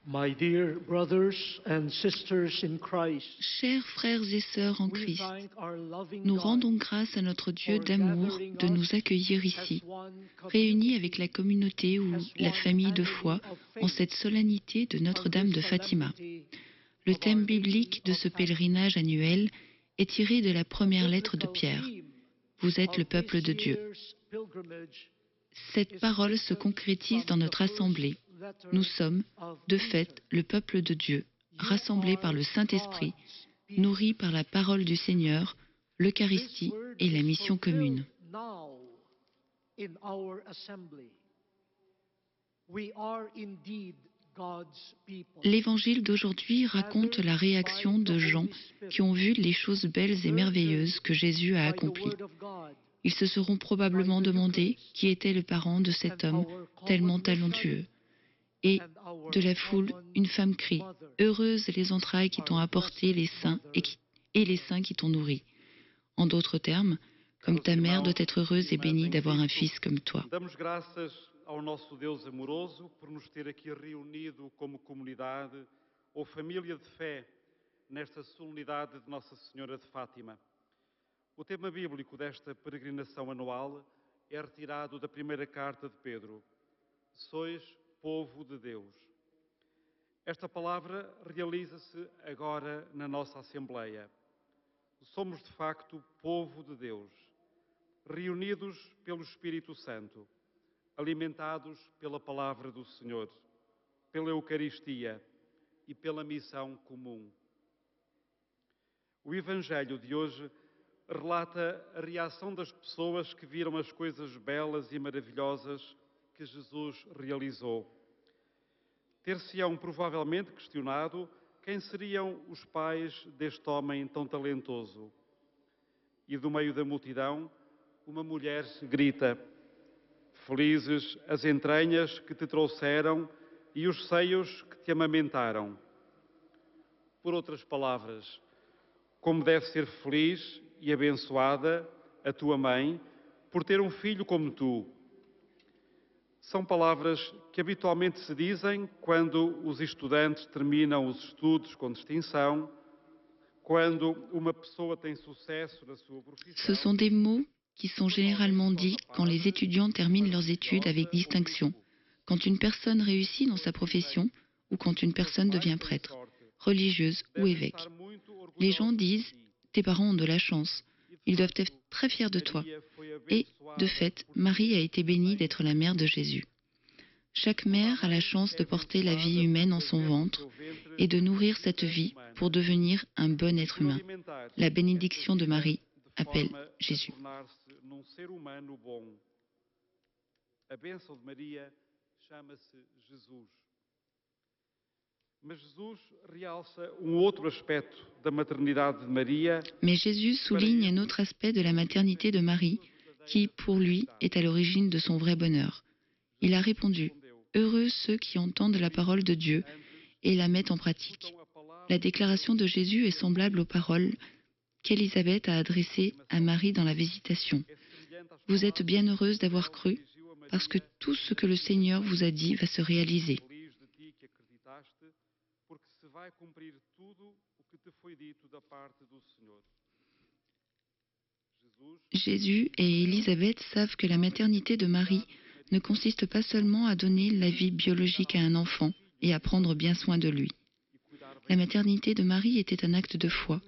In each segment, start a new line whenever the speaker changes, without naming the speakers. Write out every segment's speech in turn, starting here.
My dear brothers and sisters in Christ,
Chers frères et sœurs en
we
Christ,
thank our loving
nous
God
rendons grâce à notre Dieu
for
d'amour
gathering
de nous
us
accueillir
as
ici,
one
réunis avec la communauté ou
as
la
one
famille de
family
foi
of
en
faith
cette solennité de
on
Notre-Dame
this
de Fatima.
solemnity
Le
of Our
thème
Lady
biblique de
of
ce
Fatima.
pèlerinage annuel est tiré de la
The
première lettre de
biblical
Pierre.
theme
Vous êtes le
of
peuple
this
de Dieu.
year's pilgrimage
Cette
is
parole se
taken
concrétise dans
from the
notre assemblée.
first letter
Nous sommes,
of
de
Peter.
fait, le peuple de Dieu,
You
rassemblés par
are
le Saint-Esprit,
God's people.
nourris par la parole du Seigneur,
This
l'Eucharistie
word
et la
is
mission commune.
fulfilled now in our assembly. We are indeed God's people.
L'évangile d'aujourd'hui raconte la réaction de gens qui ont vu les choses belles et merveilleuses que Jésus a
By the
accomplies.
word of God,
Ils se seront probablement demandé qui était le parent de cet homme tellement talentueux. Et
and our
de la foule,
common
une femme crie
mother.
« Heureuses les entrailles qui t'ont apporté les seins et les seins qui t'ont nourri ». En d'autres termes, comme ta mère doit être heureuse et bénie d'avoir un fils comme toi.
Damos graças ao nosso Deus amoroso por nos ter aqui reunido como comunidade ou família de fé nesta solenidade de Nossa Senhora de Fátima. O tema bíblico desta peregrinação anual é retirado da primeira carta de Pedro. Sois povo de Deus. Esta palavra realiza-se agora na nossa Assembleia. Somos de facto povo de Deus, reunidos pelo Espírito Santo, alimentados pela palavra do Senhor, pela Eucaristia e pela missão comum. O Evangelho de hoje relata a reação das pessoas que viram as coisas belas e maravilhosas que Jesus realizou. Ter-se-ão provavelmente questionado quem seriam os pais deste homem tão talentoso. E do meio da multidão, uma mulher grita: felizes as entranhas que te trouxeram e os seios que te amamentaram. Por outras palavras, como deve ser feliz e abençoada a tua mãe por ter um filho como tu. São palavras que habitualmente se dizem quando os estudantes terminam os estudos com distinção, quando uma pessoa tem sucesso na sua profissão.
Ce sont des mots qui sont généralement dits quand les étudiants terminent leurs études avec distinction, quand une personne réussit dans sa profession ou quand une personne devient prêtre, religieuse ou évêque. Les gens disent « tes parents ont de la chance, ils doivent être très fiers de toi ». Et, de fait, Marie a été bénie d'être la mère de Jésus. Chaque mère a la chance de porter la vie humaine en son ventre et de nourrir cette vie pour devenir un bon être humain. La bénédiction de Marie appelle Jésus.
Num ser humano bom. A bênção de Maria chama-se Jesus. Mas Jesus realça outro aspecto da maternidade de Maria.
Mais Jésus souligne un autre aspect de la maternité de Marie qui, pour lui, est à l'origine de son vrai bonheur. Il a répondu « Heureux ceux qui entendent la parole de Dieu et la mettent en pratique ». La déclaration de Jésus est semblable aux paroles qu'Élisabeth a adressées à Marie dans la Visitation. Vous êtes bien heureuse d'avoir cru, parce que tout ce que le Seigneur vous a dit va se réaliser.
Feliz de ti que acreditaste, porque se vai cumprir tudo o que te foi dito da parte do Senhor.
Jésus et Élisabeth savent que la maternité de Marie ne consiste pas seulement à donner la vie biologique à un enfant et à prendre bien soin de lui. La maternité de Marie était un acte de foi,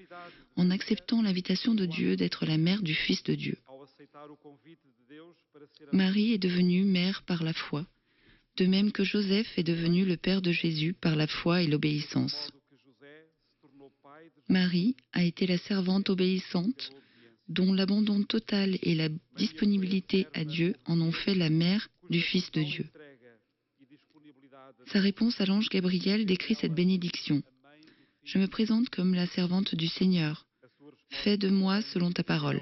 en acceptant l'invitation de Dieu d'être la mère du Fils de Dieu.
Ao aceitar o convite de Deus para ser a
Marie est devenue mère par la foi, de même que Joseph est devenu le père de Jésus par la foi et l'obéissance.
modo que José se tornou pai de
Marie a été la servante obéissante, dont l'abandon total et la disponibilité à Dieu en ont fait la mère du Fils de Dieu.
entrega e disponibilidade
Sa réponse à l'ange Gabriel décrit cette bénédiction. Je me présente comme la servante du Seigneur.
a sua resposta
Fais de moi selon ta parole.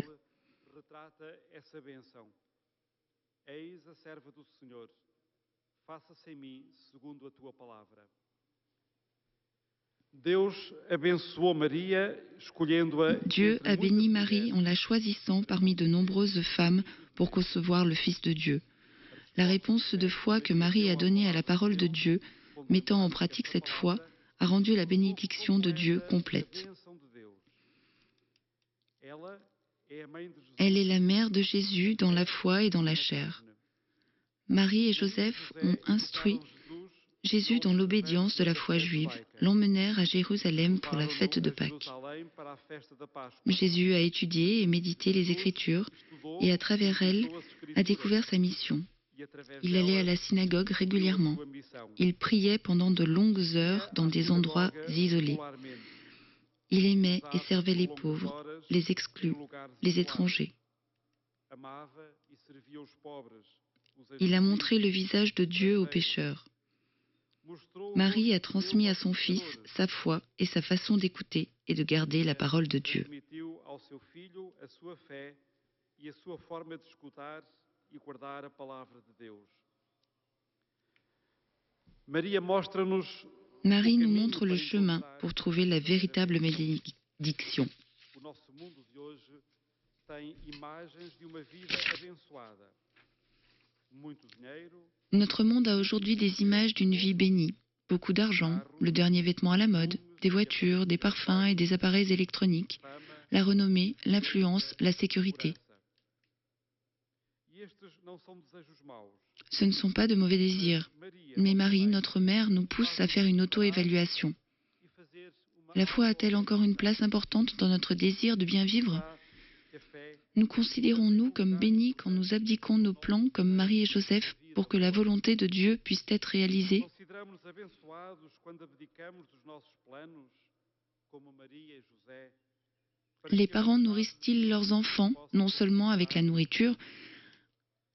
retrata essa benção. Eis a serva do Senhor. Faça-se em mim segundo a tua palavra. Deus abençoou Maria, escolhendo-a.
Dieu
entre
a béni
muitas
Marie
mulheres.
en la choisissant parmi de nombreuses femmes pour concevoir le Fils de Dieu. La réponse de foi que Marie a donnée à la parole de Dieu mettant en pratique cette foi, a rendu la bénédiction de Dieu complète. Elle est la mère de Jésus dans la foi et dans la chair. Marie et Joseph ont instruit Jésus dans l'obédience de la foi juive, l'emmenèrent à Jérusalem pour la fête de Pâques. Jésus a étudié et médité les Écritures et à travers elles a découvert sa mission. Il allait à la synagogue régulièrement. Il priait pendant de longues heures dans des endroits isolés. Il aimait et servait les pauvres, les exclus, les étrangers. Il a montré le visage de Dieu aux pécheurs. Marie a transmis à son fils sa foi et sa façon d'écouter et de garder la parole de Dieu. Marie nous montre le chemin pour trouver la véritable bénédiction. Notre monde a aujourd'hui des images d'une vie bénie. Beaucoup d'argent, le dernier vêtement à la mode, des voitures, des parfums et des appareils électroniques, la renommée, l'influence, la sécurité. Ce ne sont pas de mauvais désirs, mais Marie, notre mère, nous pousse à faire une auto-évaluation. La foi a-t-elle encore une place importante dans notre désir de bien vivre ? Nous considérons-nous comme bénis quand nous abdiquons nos plans comme Marie et Joseph pour que la volonté de Dieu puisse être réalisée ? Les parents nourrissent-ils leurs enfants, non seulement avec la nourriture,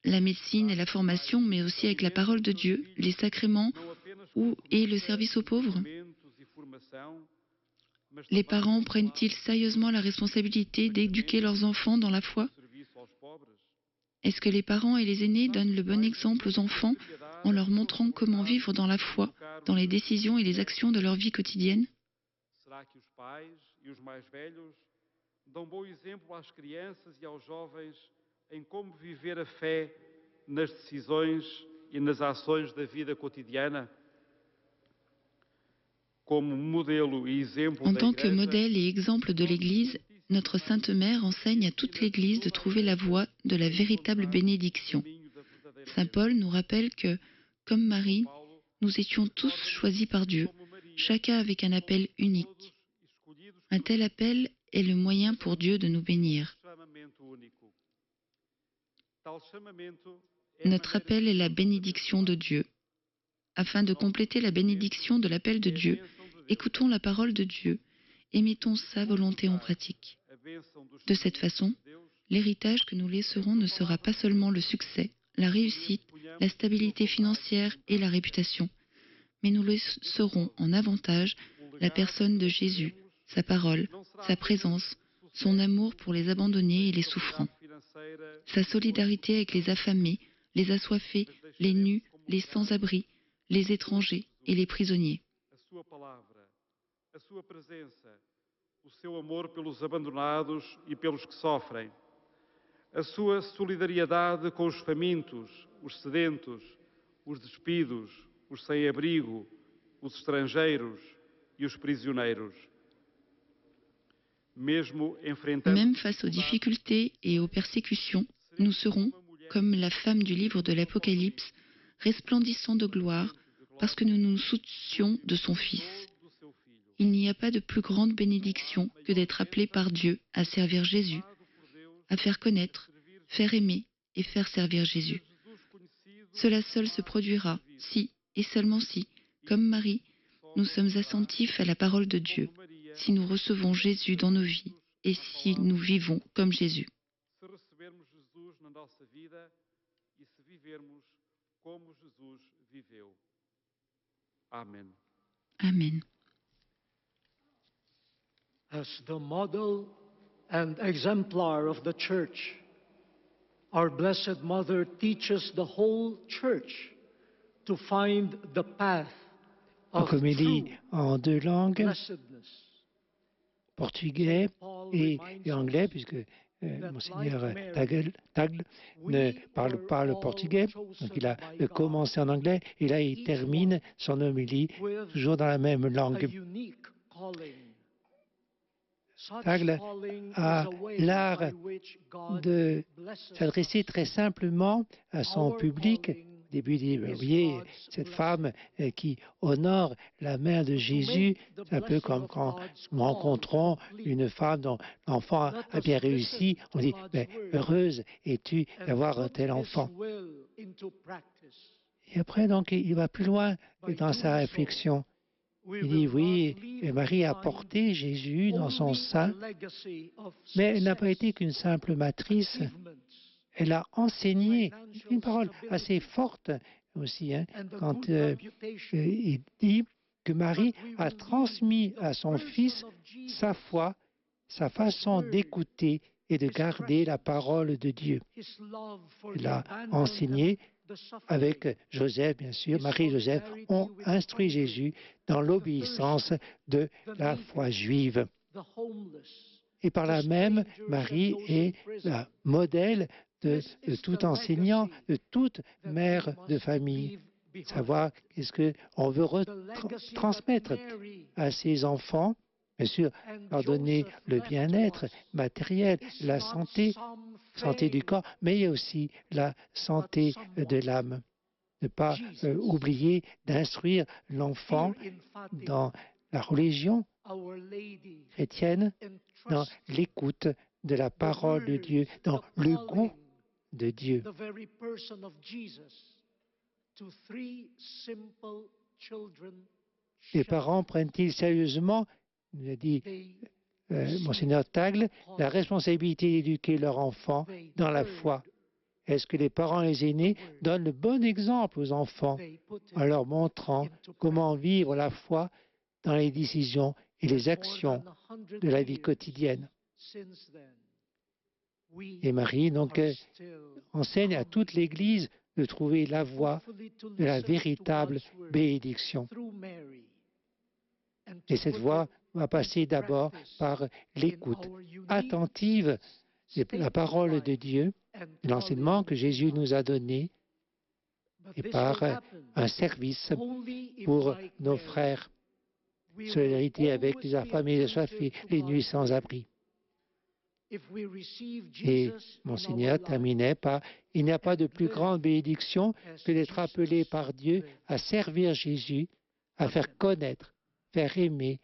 la médecine et la formation, mais aussi avec la parole de Dieu, les sacrements et le service aux pauvres ? Les parents prennent-ils sérieusement la responsabilité d'éduquer leurs enfants dans la foi ? Est-ce que les parents et les aînés donnent le bon exemple aux enfants en leur montrant comment vivre dans la foi, dans les décisions et les actions de leur vie quotidienne ?
Dão bom exemplo às crianças e aos jovens em como viver a fé nas decisões e nas ações da vida cotidiana?
En tant que modèle et exemple de l'Église, notre Sainte Mère enseigne à toute l'Église de trouver la voie de la véritable bénédiction. Saint Paul nous rappelle que, comme Marie, nous étions tous choisis par Dieu, chacun avec un appel unique. Un tel appel est le moyen pour Dieu de nous bénir. Notre appel est la bénédiction de Dieu. Afin de compléter la bénédiction de l'appel de Dieu, écoutons la parole de Dieu et mettons sa volonté en pratique. De cette façon, l'héritage que nous laisserons ne sera pas seulement le succès, la réussite, la stabilité financière et la réputation, mais nous laisserons en avantage la personne de Jésus, sa parole, sa présence, son amour pour les abandonnés et les souffrants, sa solidarité avec les affamés, les assoiffés, les nus, les sans-abri, les étrangers et les prisonniers.
A sua presença, o seu amor pelos abandonados e pelos que sofrem, a sua solidariedade com os famintos, os sedentos, os despidos, os sem-abrigo, os estrangeiros e os prisioneiros.
Même face aux difficultés et aux persécutions, nous serons, comme la femme du livre de l'Apocalypse, resplendissants de gloire parce que nous nous soucions de son Fils. Il n'y a pas de plus grande bénédiction que d'être appelé par Dieu à servir Jésus, à faire connaître, faire aimer et faire servir Jésus. Cela seul se produira si, et seulement si, comme Marie, nous sommes attentifs à la parole de Dieu, si nous recevons Jésus dans nos vies et si nous vivons comme Jésus. Amen.
As the model and exemplar of the Church, our Blessed Mother teaches the whole Church to find the path
En
of
comédie
true
en deux langues,
blessedness.
portugais
Paul
et
reminds
anglais,
us
puisque Monseigneur Tagle ne parle pas le portugais, donc il a commencé en anglais et là il termine son homélie toujours dans la même langue. Tagle a l'art de s'adresser très simplement à son public. Au début, il dit, vous voyez, cette femme qui honore la mère de Jésus, c'est un peu comme quand nous rencontrons une femme dont l'enfant a bien réussi, on dit, mais heureuse es-tu d'avoir un tel enfant. Et après, donc, il va plus loin dans sa réflexion. Il dit, oui, Marie a porté Jésus dans son sein, mais elle n'a pas été qu'une simple matrice. Elle a enseigné, une parole assez forte aussi, quand il dit que Marie a transmis à son fils sa foi, sa façon d'écouter et de garder la parole de Dieu. Elle a enseigné avec Joseph, bien sûr, Marie et Joseph ont instruit Jésus dans l'obéissance de la foi juive. Et par là même, Marie est la modèle de tout enseignant, de toute mère de famille. Savoir qu'est-ce qu'on veut transmettre à ses enfants, bien sûr, leur donner le bien-être matériel, la santé du corps, mais il y a aussi la santé de l'âme. Ne pas oublier d'instruire l'enfant dans la religion chrétienne, dans l'écoute de la parole de Dieu, dans le goût de Dieu. Les parents prennent-ils sérieusement, nous a dit Monseigneur Tagle, la responsabilité d'éduquer leur enfant dans la foi? Est-ce que les parents et les aînés donnent le bon exemple aux enfants en leur montrant comment vivre la foi dans les décisions et les actions de la vie quotidienne? Et Marie, donc, enseigne à toute l'Église de trouver la voie de la véritable bénédiction. Et cette voie va passer d'abord par l'écoute attentive de la parole de Dieu, l'enseignement que Jésus nous a donné, et par un service pour nos frères. Solidarité avec les affamés, les assoiffés, les nuits sans abri. Et Monseigneur terminait par « Il n'y a pas de plus grande bénédiction que d'être appelé par Dieu à servir Jésus, à faire connaître, faire aimer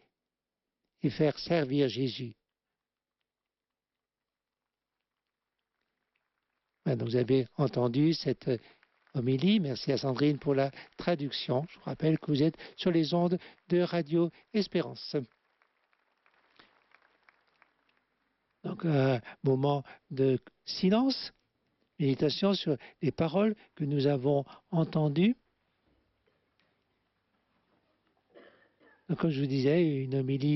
et faire servir Jésus. » Donc vous avez entendu cette homélie. Merci à Sandrine pour la traduction. Je vous rappelle que vous êtes sur les ondes de Radio Espérance. Donc un moment de silence, méditation sur les paroles que nous avons entendues. Donc, comme je vous disais, une homélie